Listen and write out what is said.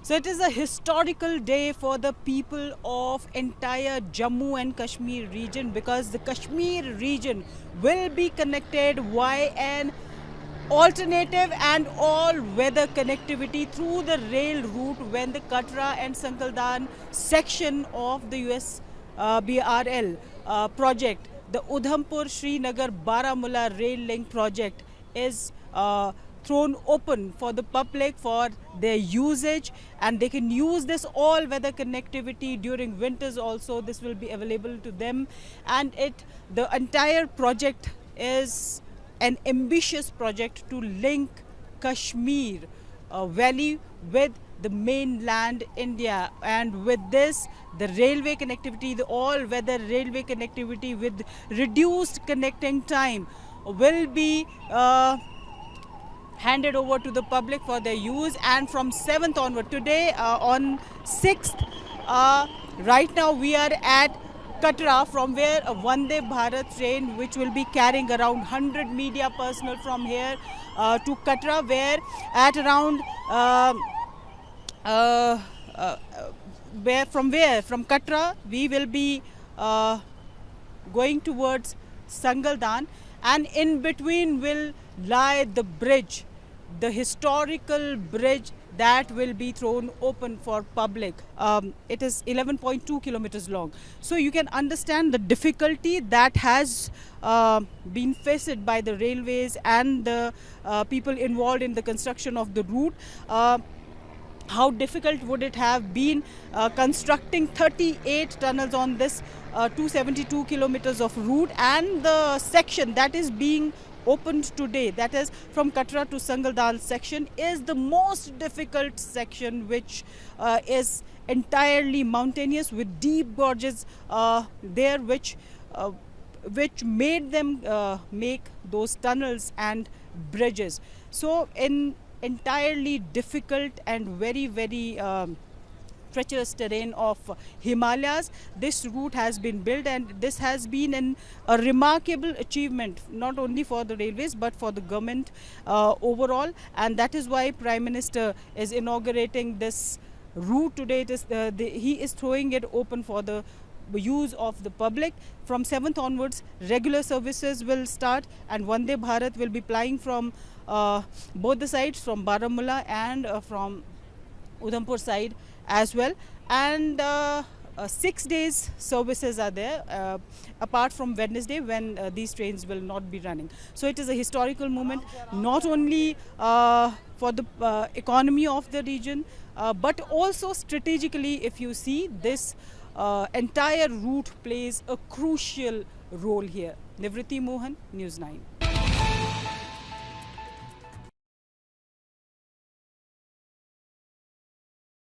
So it is a historical day for the people of entire Jammu and Kashmir region, because the Kashmir region will be connected via an alternative and all-weather connectivity through the rail route when the Katra and Sankaldan section of the US BRL project, the Udhampur Srinagar Baramulla rail link project, is thrown open for the public for their usage, and they can use this all weather connectivity during winters also. This will be available to them, and the entire project is an ambitious project to link Kashmir valley with the mainland India, and with this the railway connectivity, the all weather railway connectivity with reduced connecting time will be handed over to the public for their use. And from 7th onward, today on 6th, right now we are at Katra, from where a Vande Bharat train, which will be carrying around 100 media personnel from here to Katra, where at around from Katra we will be going towards Sangaldan, and in between will lie the bridge, the historical bridge that will be thrown open for public. It is 11.2 kilometers long. So you can understand the difficulty that has been faced by the railways and the people involved in the construction of the route. How difficult would it have been constructing 38 tunnels on this 272 kilometers of route, and the section that is being opened today, that is from Katra to Sangaldan section, is the most difficult section, which is entirely mountainous with deep gorges there, which made them make those tunnels and bridges. So in entirely difficult and very treacherous terrain of Himalayas, this route has been built, and this has been a remarkable achievement not only for the railways but for the government overall, and that is why Prime Minister is inaugurating this route today. It is he is throwing it open for the use of the public. From 7th onwards, regular services will start, and Vande Bharat will be plying from both the sides, from Baramulla and from Udhampur side as well. And 6 days services are there, apart from Wednesday, when these trains will not be running. So it is a historical moment, not only for the economy of the region, but also strategically. If you see, this entire route plays a crucial role here. Nivriti Mohan, News 9.